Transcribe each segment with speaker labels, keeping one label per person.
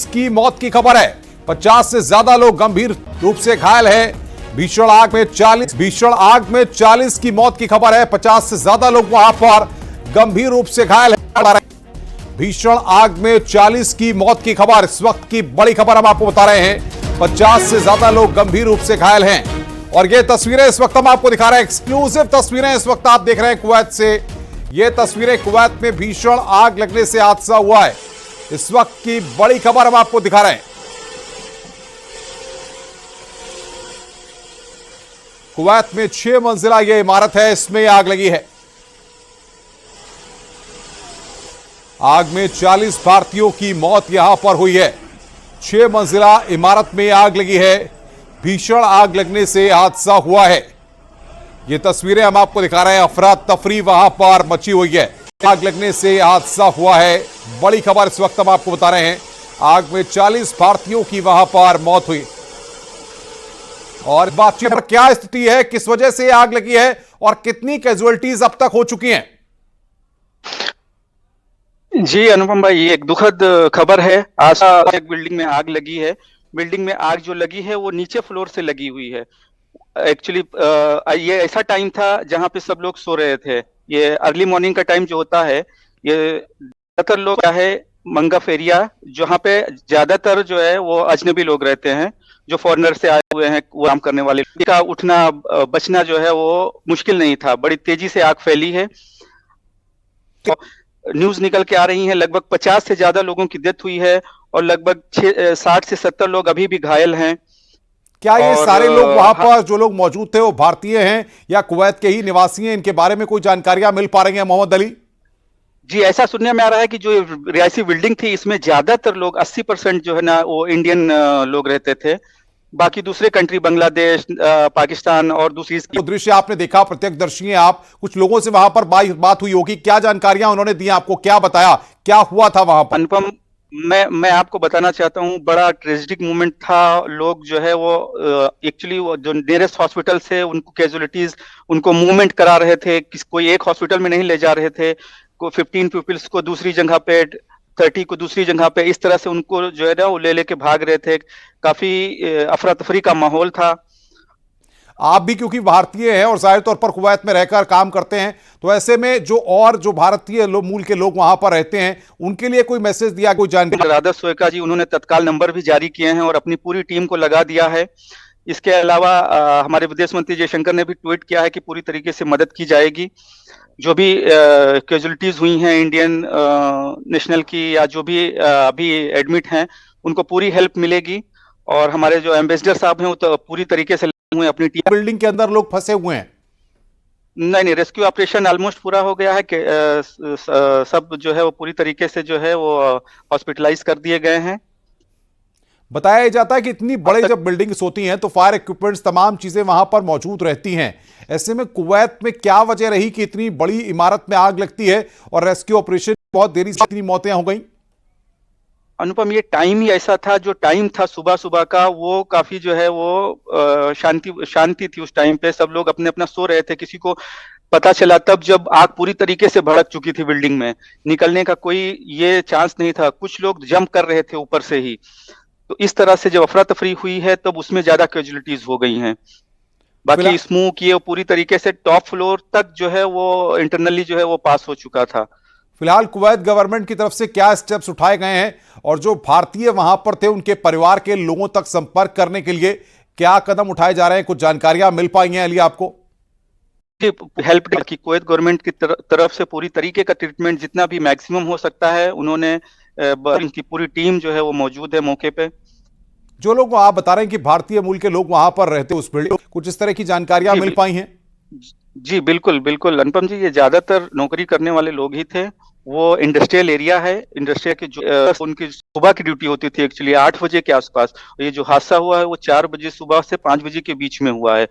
Speaker 1: की मौत की खबर है। 50 से ज्यादा लोग गंभीर रूप से घायल हैं। भीषण आग में 40 की मौत की खबर है। 50 से ज्यादा लोग वहां पर गंभीर रूप से घायल हैं। भीषण आग में 40 की मौत की खबर, इस वक्त की बड़ी खबर हम आपको बता रहे हैं। 50 से ज्यादा लोग गंभीर रूप से घायल हैं और ये तस्वीरें इस वक्त हम आपको दिखा रहे हैं। एक्सक्लूसिव तस्वीरें इस वक्त आप देख रहे हैं कुवैत से। ये तस्वीरें कुवैत में भीषण आग लगने से हादसा हुआ है, इस वक्त की बड़ी खबर हम आपको दिखा रहे हैं। कुवैत में 6 मंजिला यह इमारत है, इसमें आग लगी है। आग में 40 भारतीयों की मौत यहां पर हुई है। 6 मंजिला इमारत में आग लगी है। भीषण आग लगने से हादसा हुआ है। ये तस्वीरें हम आपको दिखा रहे हैं। अफरा तफरी वहां पर मची हुई है। आग लगने से हादसा हुआ है, बड़ी खबर इस वक्त हम आपको बता रहे हैं। आग में 40 भारतीयों की वहां पर मौत हुई और बातचीत पर क्या स्थिति है, किस वजह से आग लगी है और कितनी कैजुअलिटीज अब तक हो चुकी हैं?
Speaker 2: जी अनुपम भाई, ये एक दुखद खबर है। आज एक बिल्डिंग में आग लगी है। बिल्डिंग में आग जो लगी है वो नीचे फ्लोर से लगी हुई है। एक्चुअली ये ऐसा टाइम था जहां पे सब लोग सो रहे थे। ये अर्ली मॉर्निंग का टाइम जो होता है, ये ज्यादातर लोग क्या है मंगफ एरिया, जहाँ पे ज्यादातर जो है वो अजनबी लोग रहते हैं, जो फॉरेनर से आए हुए हैं, वो काम करने वाले का उठना बचना जो है वो मुश्किल नहीं था। बड़ी तेजी से आग फैली है। तो न्यूज निकल के आ रही है लगभग 50 से ज्यादा लोगों की डेथ हुई है और लगभग 60 से 70 लोग अभी भी घायल हैं।
Speaker 1: क्या ये सारे लोग वहां पर जो लोग मौजूद थे वो भारतीय हैं या कुवैत के ही निवासी हैं? इनके बारे में कोई जानकारियां मिल पा रही हैं मोहम्मद अली?
Speaker 2: जी, ऐसा सुनने में आ रहा है कि जो रिहायशी बिल्डिंग थी इसमें ज्यादातर लोग 80% जो है ना वो इंडियन लोग रहते थे। बाकी दूसरे कंट्री बांग्लादेश, पाकिस्तान और दूसरी
Speaker 1: तो दृश्य आपने देखा, प्रत्यक्षदर्शी हैं आप, कुछ लोगों से वहां पर बात हुई होगी, क्या जानकारियां उन्होंने दी आपको, क्या बताया, क्या हुआ था वहां पर?
Speaker 2: अनुपम, मैं आपको बताना चाहता हूँ, बड़ा ट्रेजिक मोमेंट था। लोग जो है वो एक्चुअली वो जो नियरेस्ट हॉस्पिटल से उनको कैजुअलिटीज उनको मूवमेंट करा रहे थे। कोई एक हॉस्पिटल में नहीं ले जा रहे थे। को 15 पीपल्स को दूसरी जगह पे, 30 को दूसरी जगह पे, इस तरह से उनको जो है ना वो ले लेके भाग रहे थे। काफी अफरा तफरी का माहौल था।
Speaker 1: आप भी क्योंकि भारतीय हैं और जाहिर तौर पर कुवैत में रहकर काम करते हैं, तो ऐसे में जो भारतीय मूल के लोग वहां पर रहते हैं उनके लिए कोई मैसेज दिया, कोई जानकारी?
Speaker 2: राधा सोएका जी, उन्होंने तत्काल नंबर भी जारी किए हैं और अपनी पूरी टीम को लगा दिया है। इसके अलावा हमारे विदेश मंत्री जयशंकर ने भी ट्वीट किया है कि पूरी तरीके से मदद की जाएगी। जो भी कैजुअलिटीज हुई हैं इंडियन नेशनल की या जो भी अभी एडमिट हैं, उनको पूरी हेल्प मिलेगी। और हमारे जो एम्बेसडर साहब हैं वो तो पूरी तरीके से लगे हुए अपनी टीम।
Speaker 1: बिल्डिंग के अंदर लोग फंसे हुए हैं?
Speaker 2: नहीं, रेस्क्यू ऑपरेशन ऑलमोस्ट पूरा हो गया है कि सब जो है वो पूरी तरीके से जो है वो हॉस्पिटलाइज कर दिए गए हैं।
Speaker 1: बताया जाता है कि इतनी बड़ी जब बिल्डिंग्स होती हैं तो फायर इक्विपमेंट्स, तमाम चीजें वहां पर मौजूद रहती हैं। ऐसे में कुवैत में क्या वजह रही कि इतनी बड़ी इमारत में आग लगती है और रेस्क्यू ऑपरेशन बहुत देरी से इतनी मौतें हो गई?
Speaker 2: अनुपम, ये टाइम ही ऐसा था, जो टाइम था सुबह सुबह का, वो काफी जो है वो शांति थी। उस टाइम पे सब लोग अपने अपना सो रहे थे। किसी को पता चला तब जब आग पूरी तरीके से भड़क चुकी थी बिल्डिंग में। निकलने का कोई ये चांस नहीं था। कुछ लोग जंप कर रहे थे ऊपर से ही। तो इस तरह से जब अफरा तफरी हुई है तब उसमें ज्यादा कैजुअलिटीज हो गई हैं। बाकी स्मोक ये पूरी तरीके से टॉप फ्लोर तक जो है वो इंटरनली जो है वो पास हो चुका था।
Speaker 1: फिलहाल कुवैत गवर्नमेंट की तरफ से क्या स्टेप्स उठाए गए हैं और जो भारतीय वहां पर थे उनके परिवार के लोगों तक संपर्क करने के लिए क्या कदम उठाए जा रहे हैं? कुछ जानकारियां मिल पाई हैं अली आपको?
Speaker 2: हेल्प की कुवैत गवर्नमेंट की तरफ से पूरी तरीके का ट्रीटमेंट जितना भी मैक्सिमम हो सकता है उन्होंने, इनकी पूरी टीम जो है वो मौजूद है मौके पे।
Speaker 1: जो लोग आप बता रहे हैं कि भारतीय मूल के लोग वहां पर रहते उस बिल्डिंग, कुछ इस तरह की जानकारियां मिल पाई हैं?
Speaker 2: जी बिल्कुल बिल्कुल अनुपम जी, ये ज्यादातर नौकरी करने वाले लोग ही थे। वो इंडस्ट्रियल एरिया है। इंडस्ट्रियल के जो उनकी सुबह की ड्यूटी होती थी एक्चुअली 8 बजे के आसपास। ये जो हादसा हुआ है वो 4 बजे सुबह से 5 बजे के बीच में हुआ है।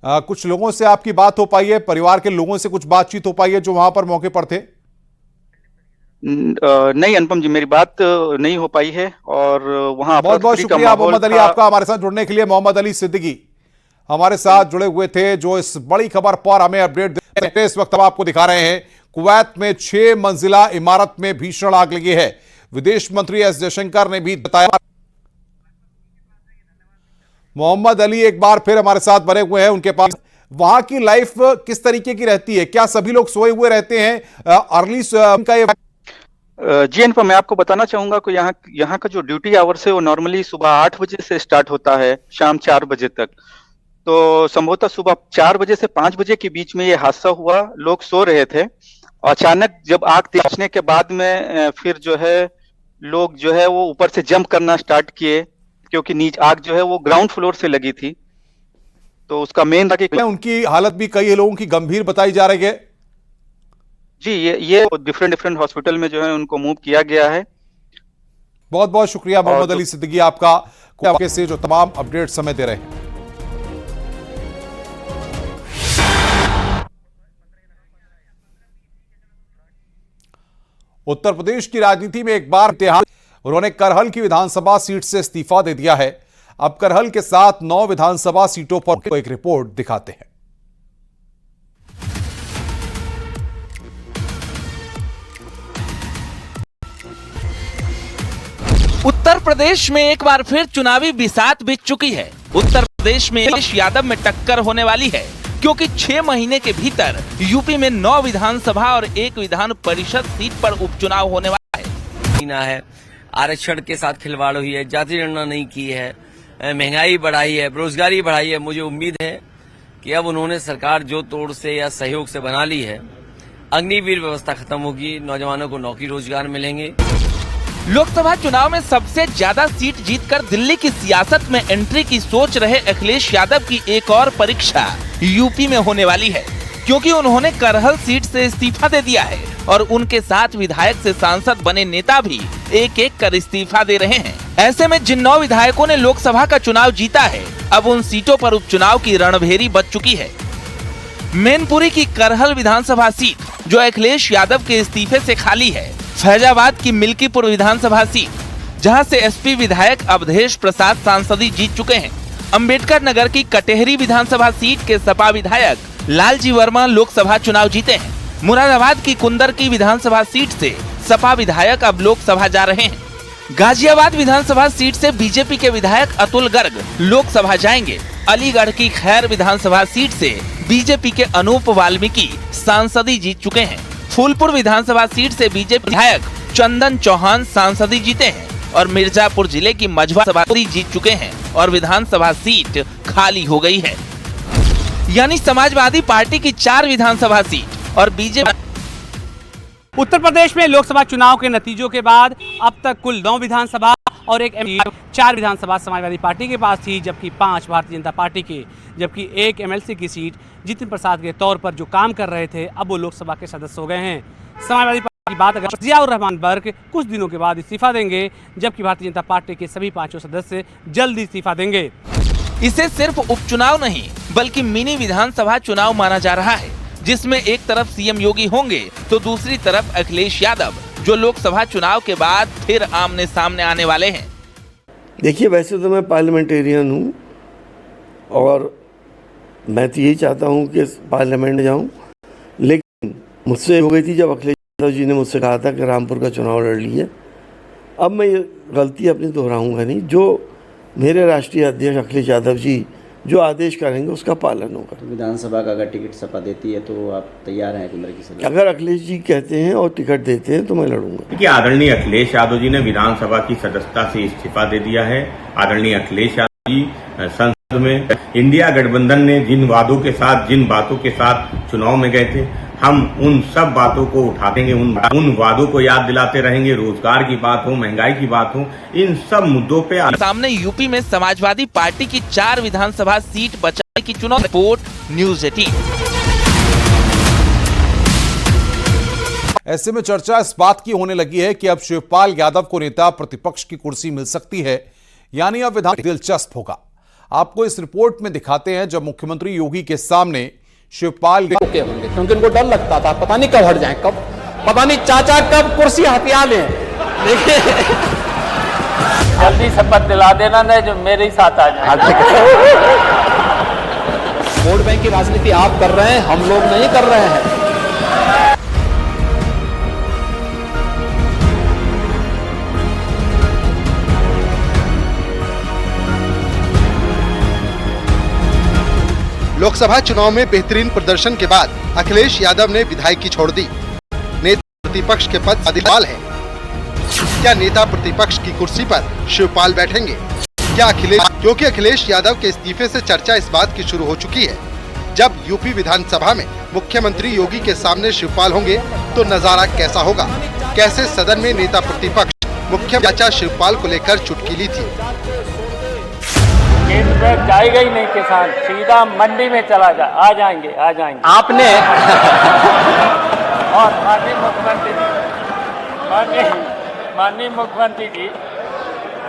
Speaker 1: कुछ लोगों से आपकी बात हो पाई है, परिवार के लोगों से कुछ बातचीत हो पाई है जो वहां पर मौके पर थे?
Speaker 2: नहीं अनुपम जी, मेरी बात नहीं हो पाई है। और वहां
Speaker 1: बहुत बहुत शुक्रिया मोहम्मद अली आपका हमारे साथ जुड़ने के लिए। मोहम्मद अली सिद्दीकी हमारे साथ जुड़े हुए थे, जो इस बड़ी खबर पर हमें अपडेट देते हैं। इस वक्त हम आपको दिखा रहे हैं कुवैत में 6 मंजिला इमारत में भीषण आग लगी है। विदेश मंत्री एस जयशंकर ने भी बताया। मोहम्मद अली एक बार फिर हमारे साथ बने हुए हैं, उनके पास वहां की लाइफ किस तरीके की रहती है? क्या सभी लोग सोए हुए रहते हैं? अर्ली का ये
Speaker 2: जी अनुपम, मैं आपको बताना चाहूंगा कि यहाँ का जो ड्यूटी आवर्स है वो नॉर्मली सुबह 8 बजे से स्टार्ट होता है शाम 4 बजे तक। तो संभवतः सुबह 4 बजे से 5 बजे के बीच में ये हादसा हुआ। लोग सो रहे थे, अचानक जब आग पहुंचने के बाद में फिर जो है लोग जो है वो ऊपर से जंप करना स्टार्ट किए, क्योंकि नीचे आग जो है वो ग्राउंड फ्लोर से लगी थी। तो उसका मेन था कि
Speaker 1: उनकी हालत भी कई लोगों की गंभीर बताई जा रही है।
Speaker 2: जी, ये डिफरेंट हॉस्पिटल में जो है उनको मूव किया गया है।
Speaker 1: बहुत बहुत शुक्रिया मोहम्मद अली सिद्दीकी आपका से जो तमाम अपडेट समय दे रहे हैं। उत्तर प्रदेश की राजनीति में एक बार इतिहास, उन्होंने करहल की विधानसभा सीट से इस्तीफा दे दिया है। अब करहल के साथ 9 विधानसभा सीटों पर एक रिपोर्ट दिखाते हैं।
Speaker 3: उत्तर प्रदेश में एक बार फिर चुनावी बिसात बीत चुकी है। उत्तर प्रदेश में अखिलेश यादव में टक्कर होने वाली है, क्योंकि 6 महीने के भीतर यूपी में 9 विधानसभा और 1 विधान परिषद सीट पर उपचुनाव होने वाला
Speaker 4: है। आरक्षण के साथ खिलवाड़ हुई है, जाति गणना नहीं की है, महंगाई बढ़ाई है, बेरोजगारी बढ़ाई है। मुझे उम्मीद है कि अब उन्होंने सरकार जो तोड़ से या सहयोग से बना ली है, अग्निवीर व्यवस्था खत्म होगी, नौजवानों को नौकरी रोजगार मिलेंगे।
Speaker 3: लोकसभा चुनाव में सबसे ज्यादा सीट जीतकर दिल्ली की सियासत में एंट्री की सोच रहे अखिलेश यादव की एक और परीक्षा यूपी में होने वाली है, क्योंकि उन्होंने करहल सीट से इस्तीफा दे दिया है और उनके साथ विधायक से सांसद बने नेता भी एक एक कर इस्तीफा दे रहे हैं। ऐसे में जिन 9 विधायकों ने लोकसभा का चुनाव जीता है, अब उन सीटों पर उपचुनाव की रणभेरी बच चुकी है। मैनपुरी की करहल विधानसभा सीट जो अखिलेश यादव के इस्तीफे से खाली है, फैजाबाद की मिल्कीपुर विधानसभा सीट जहां से एसपी विधायक अवधेश प्रसाद सांसदी जीत चुके हैं, अंबेडकर नगर की कटेहरी विधानसभा सीट के सपा विधायक लालजी वर्मा लोकसभा चुनाव जीते हैं, मुरादाबाद की कुंदर की विधानसभा सीट से सपा विधायक अब लोकसभा जा रहे हैं, गाजियाबाद विधानसभा सीट से बीजेपी के विधायक अतुल गर्ग लोकसभा जाएंगे, अलीगढ़ की खैर विधानसभा सीट से बीजेपी के अनूप वाल्मीकि सांसदी जीत चुके हैं, फूलपुर विधानसभा सीट से बीजेपी विधायक चंदन चौहान सांसदी जीते हैं और मिर्जापुर जिले की मझवा सभापति जीत चुके हैं और विधानसभा सीट खाली हो गई है। यानी समाजवादी पार्टी की 4 विधानसभा सीट और बीजेपी।
Speaker 5: उत्तर प्रदेश में लोकसभा चुनाव के नतीजों के बाद अब तक कुल 9 विधानसभा और 4 विधानसभा समाजवादी पार्टी के पास थी, जबकि 5 भारतीय जनता पार्टी के, जबकि 1 एमएलसी की सीट जितिन प्रसाद के तौर पर जो काम कर रहे थे अब वो लोकसभा के सदस्य हो गए हैं। समाजवादी पार्टी की बात अगर जियाउर रहमान बर्क कुछ दिनों के बाद इस्तीफा देंगे, जबकि भारतीय जनता पार्टी के सभी 5 सदस्य जल्द इस्तीफा देंगे।
Speaker 3: इसे सिर्फ उपचुनाव नहीं बल्कि मिनी विधानसभा चुनाव माना जा रहा है, जिसमें एक तरफ सीएम योगी होंगे तो दूसरी तरफ अखिलेश यादव, जो लोकसभा चुनाव के बाद फिर आमने सामने आने वाले हैं।
Speaker 6: देखिए, वैसे तो मैं पार्लियामेंटेरियन हूँ और मैं तो यही चाहता हूँ कि पार्लियामेंट जाऊँ, लेकिन मुझसे हो गई थी जब अखिलेश यादव जी ने मुझसे कहा था कि रामपुर का चुनाव लड़ लीजिए। अब मैं ये गलती अपनी दोहराऊँगा नहीं। जो मेरे राष्ट्रीय अध्यक्ष अखिलेश यादव जी जो आदेश करेंगे उसका पालन होगा।
Speaker 7: विधानसभा का अगर टिकट सपा देती है तो आप तैयार हैं कुंदर की सभा?
Speaker 6: अगर अखिलेश जी कहते हैं और टिकट देते हैं तो मैं लड़ूंगा।
Speaker 8: देखिए, आदरणीय अखिलेश यादव जी ने विधानसभा की सदस्यता से इस्तीफा दे दिया है। आदरणीय अखिलेश यादव जी संसद में इंडिया गठबंधन ने जिन वादों के साथ, जिन बातों के साथ चुनाव में गए थे, हम उन सब बातों को उठा देंगे, उन वादों को याद दिलाते रहेंगे। रोजगार की बात हो, महंगाई की बात हो, इन सब मुद्दों पे
Speaker 3: सामने यूपी में समाजवादी पार्टी की 4 विधानसभा सीट बचाने की चुनाव। Report news 18।
Speaker 1: ऐसे में चर्चा इस बात की होने लगी है कि अब शिवपाल यादव को नेता प्रतिपक्ष की कुर्सी मिल सकती है, यानी अब विधान दिलचस्प होगा। आपको इस रिपोर्ट में दिखाते हैं जब मुख्यमंत्री योगी के सामने शिवपाल
Speaker 9: होंगे, क्योंकि उनको डर लगता था पता नहीं कब हट जाए, कब पता नहीं चाचा कब कुर्सी हथिया लें। देखिए,
Speaker 10: जल्दी शपथ दिला देना, नहीं जो मेरे ही साथ आ जाए।
Speaker 9: वोट बैंक की राजनीति आप कर रहे हैं, हम लोग नहीं कर रहे हैं।
Speaker 11: लोकसभा चुनाव में बेहतरीन प्रदर्शन के बाद अखिलेश यादव ने विधायकी छोड़ दी। नेता प्रतिपक्ष के पद सवाल है। क्या नेता प्रतिपक्ष की कुर्सी पर शिवपाल बैठेंगे? क्या अखिलेश, क्योंकि अखिलेश यादव के इस्तीफे से चर्चा इस बात की शुरू हो चुकी है, जब यूपी विधानसभा में मुख्यमंत्री योगी के सामने शिवपाल होंगे तो नजारा कैसा होगा? कैसे सदन में नेता प्रतिपक्ष मुख्य चाचा शिवपाल को लेकर चुटकी ली थी।
Speaker 10: केंद्र में जाएगा ही नहीं किसान, सीधा मंडी में चला जा, आ जाएंगे
Speaker 9: आपने
Speaker 10: और माननीय मुख्यमंत्री जी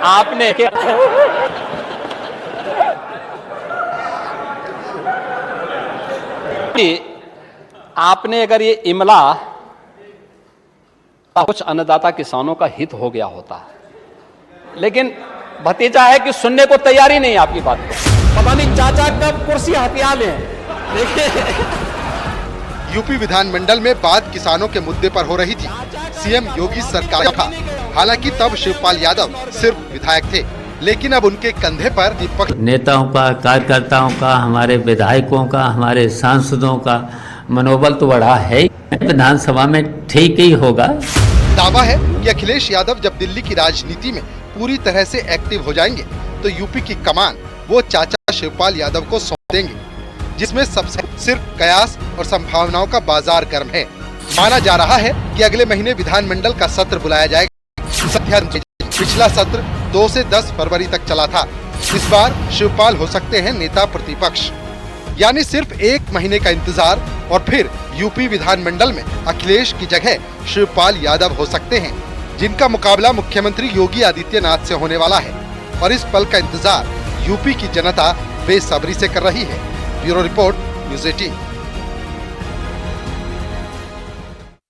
Speaker 9: आपने आपने अगर ये इमला कुछ अन्नदाता किसानों का हित हो गया होता, लेकिन भतीजा है कि सुनने को तैयार ही नहीं आपकी बात को। पता नहीं चाचा कब कुर्सी हथिया लें। देखिए,
Speaker 11: यूपी विधानमंडल में बात किसानों के मुद्दे पर हो रही थी। सीएम योगी सरकार था। हालांकि तब शिवपाल यादव सिर्फ विधायक थे, लेकिन अब उनके कंधे पर विपक्ष
Speaker 12: नेताओं का, कार्यकर्ताओं का, हमारे विधायकों का, हमारे सांसदों का मनोबल तो बढ़ा है। विधानसभा में ठीक ही होगा।
Speaker 11: दावा है कि अखिलेश यादव जब दिल्ली की राजनीति में पूरी तरह से एक्टिव हो जाएंगे तो यूपी की कमान वो चाचा शिवपाल यादव को सौंप देंगे, जिसमें सबसे सिर्फ कयास और संभावनाओं का बाजार गर्म है। माना जा रहा है कि अगले महीने विधानमंडल का सत्र बुलाया जाएगा। पिछला सत्र 2 से 10 फरवरी तक चला था। इस बार शिवपाल हो सकते हैं नेता प्रतिपक्ष। यानी सिर्फ 1 महीने का इंतजार और फिर यूपी विधानमंडल में अखिलेश की जगह शिवपाल यादव हो सकते हैं, जिनका मुकाबला मुख्यमंत्री योगी आदित्यनाथ से होने वाला है। और इस पल का इंतजार यूपी की जनता बेसब्री से कर रही है। Bureau report, news 18।